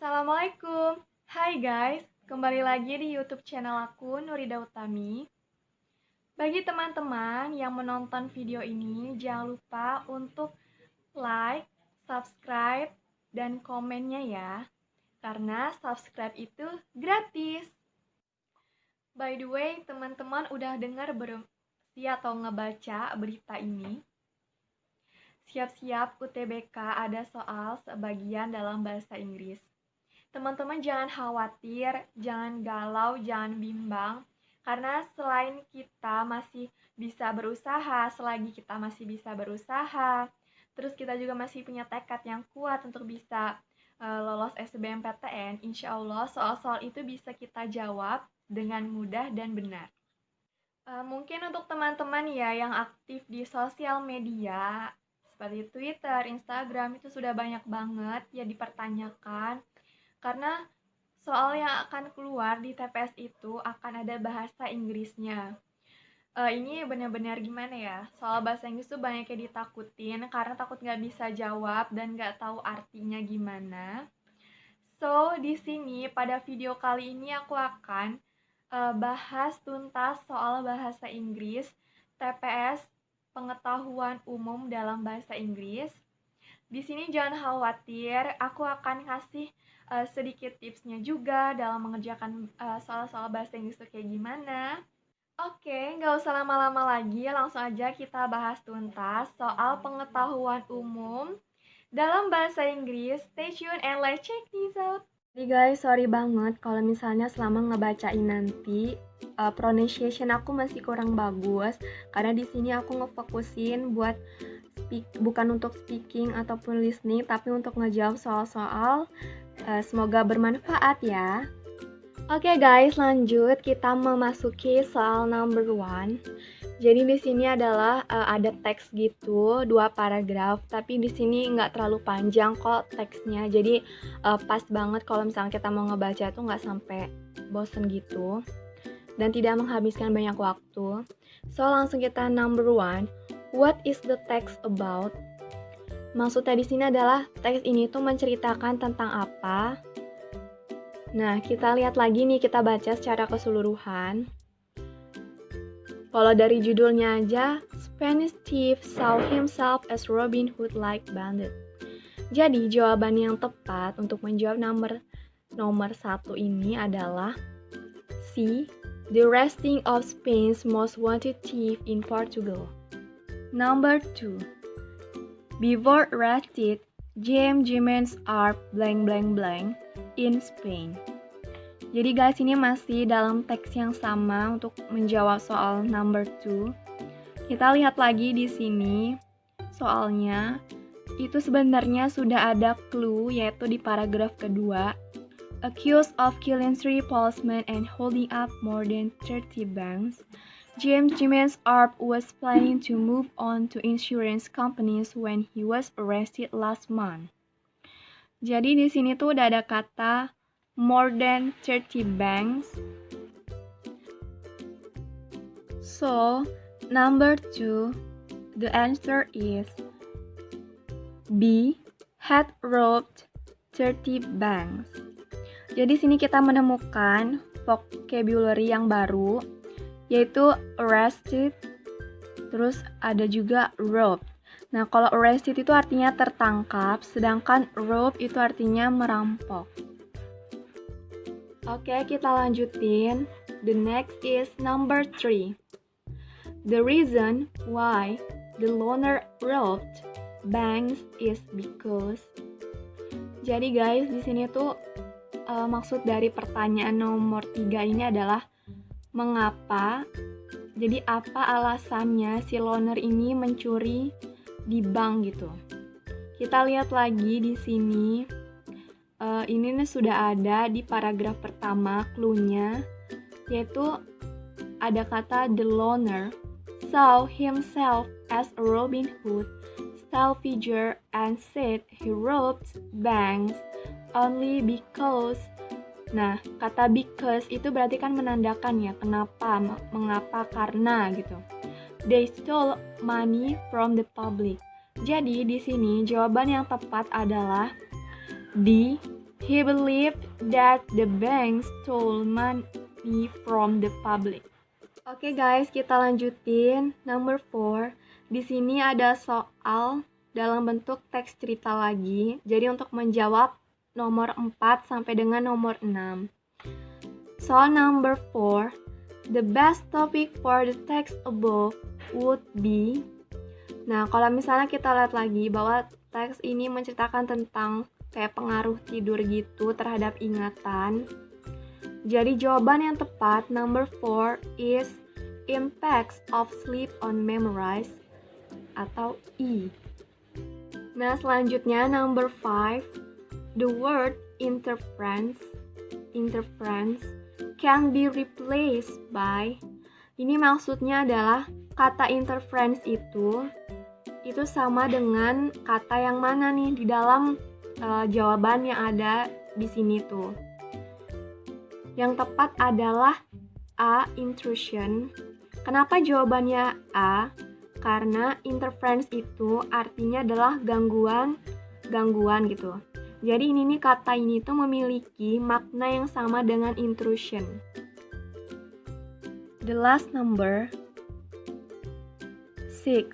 Assalamualaikum. Hai guys, kembali lagi di YouTube channel aku Nurida Utami. Bagi teman-teman yang menonton video ini, jangan lupa untuk like, subscribe, dan komennya ya. Karena subscribe itu gratis. By the way, teman-teman udah dengar atau ngebaca berita ini? Siap-siap UTBK ada soal sebagian dalam bahasa Inggris. Teman-teman jangan khawatir, jangan galau, jangan bimbang. Karena selain kita masih bisa berusaha, selagi kita masih bisa berusaha, terus kita juga masih punya tekad yang kuat untuk bisa lolos SBMPTN, insya Allah soal-soal itu bisa kita jawab dengan mudah dan benar. Mungkin untuk teman-teman ya yang aktif di sosial media, seperti Twitter, Instagram, itu sudah banyak banget ya dipertanyakan. Karena soal yang akan keluar di TPS itu akan ada bahasa Inggrisnya. Ini benar-benar gimana ya? Soal bahasa Inggris tuh banyak yang ditakutin karena takut nggak bisa jawab dan nggak tahu artinya gimana. So, di sini pada video kali ini aku akan bahas tuntas soal bahasa Inggris, TPS, pengetahuan umum dalam bahasa Inggris. Di sini jangan khawatir, aku akan kasih sedikit tipsnya juga dalam mengerjakan soal-soal bahasa Inggris itu kayak gimana. Oke, nggak usah lama-lama lagi, langsung aja kita bahas tuntas soal pengetahuan umum dalam bahasa Inggris. Stay tune and let's check this out. Jadi guys, sorry banget kalau misalnya selama ngebacain nanti pronunciation aku masih kurang bagus karena di sini aku ngefokusin buat bukan untuk speaking ataupun listening, tapi untuk ngejawab soal-soal. Semoga bermanfaat ya. Oke guys, lanjut kita memasuki soal number 1. Jadi di sini adalah ada teks gitu, 2 paragraf, tapi di sini nggak terlalu panjang kok teksnya. Jadi pas banget kalau misalnya kita mau ngebaca tuh nggak sampai bosen gitu dan tidak menghabiskan banyak waktu. So langsung kita number 1. What is the text about? Maksudnya di sini adalah teks ini tuh menceritakan tentang apa. Nah, kita lihat lagi nih, kita baca secara keseluruhan. Kalau dari judulnya aja, Spanish thief saw himself as Robin Hood-like bandit. Jadi, jawaban yang tepat untuk menjawab nomor 1 ini adalah C. The arresting of Spain's most wanted thief in Portugal. Number 2. Before arrested, James Jimenez Arp blank blank blank in Spain. Jadi guys, ini masih dalam teks yang sama untuk menjawab soal number 2. Kita lihat lagi di sini soalnya itu sebenarnya sudah ada clue, yaitu di paragraf kedua. Accused of killing 3 policemen and holding up more than 30 banks, James Jimenez Arp was planning to move on to insurance companies when he was arrested last month. Jadi di sini tuh udah ada kata more than 30 banks. So, number 2, the answer is B. Had robbed 30 banks. Jadi sini kita menemukan vocabulary yang baru, yaitu arrested, terus ada juga robbed. Nah, kalau arrested itu artinya tertangkap, sedangkan robbed itu artinya merampok. Oke, kita lanjutin. The next is number 3. The reason why the loner robbed banks is because. Jadi guys, di sini tuh maksud dari pertanyaan nomor 3 ini adalah mengapa, jadi apa alasannya si loner ini mencuri di bank gitu. Kita lihat lagi di sini, ini sudah ada di paragraf pertama clue-nya, yaitu ada kata the loner saw himself as a Robin Hood style figure and said he robbed banks only because. Nah, kata because itu berarti kan menandakan ya, kenapa, mengapa, karena gitu. They stole money from the public. Jadi di sini jawaban yang tepat adalah D. He believed that the bank stole money from the public. Oke guys, kita lanjutin. Number 4. Di sini ada soal dalam bentuk teks cerita lagi. Jadi untuk menjawab nomor 4 sampai dengan nomor 6. Soal number 4. The best topic for the text above would be. Nah, kalau misalnya kita lihat lagi bahwa teks ini menceritakan tentang kayak pengaruh tidur gitu terhadap ingatan. Jadi jawaban yang tepat number 4 is impacts of sleep on memories atau E. Nah, selanjutnya number 5, the word interference can be replaced by. Ini maksudnya adalah kata interference itu sama dengan kata yang mana nih di dalam jawaban yang ada di sini tuh. Yang tepat adalah A, intrusion. Kenapa jawabannya A? Karena interference itu artinya adalah gangguan gitu. Jadi ini nih kata ini tuh memiliki makna yang sama dengan intrusion. The last number 6.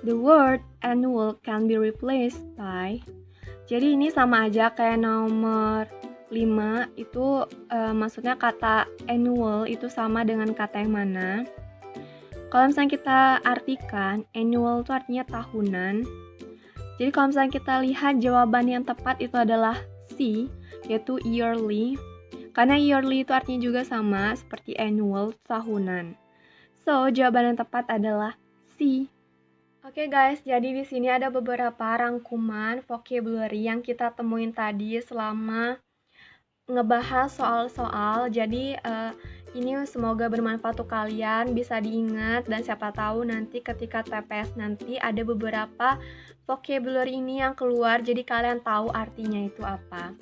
The word annual can be replaced by. Jadi ini sama aja kayak nomor 5 itu maksudnya kata annual itu sama dengan kata yang mana. Kalau misalnya kita artikan, annual itu artinya tahunan. Jadi kalau misalnya kita lihat jawaban yang tepat itu adalah C, yaitu yearly. Karena yearly itu artinya juga sama seperti annual, tahunan. So, jawaban yang tepat adalah C. Oke guys, jadi di sini ada beberapa rangkuman vocabulary yang kita temuin tadi selama ngebahas soal-soal. Jadi ini semoga bermanfaat untuk kalian, bisa diingat, dan siapa tahu nanti ketika TPS nanti ada beberapa vocabulary ini yang keluar, jadi kalian tahu artinya itu apa.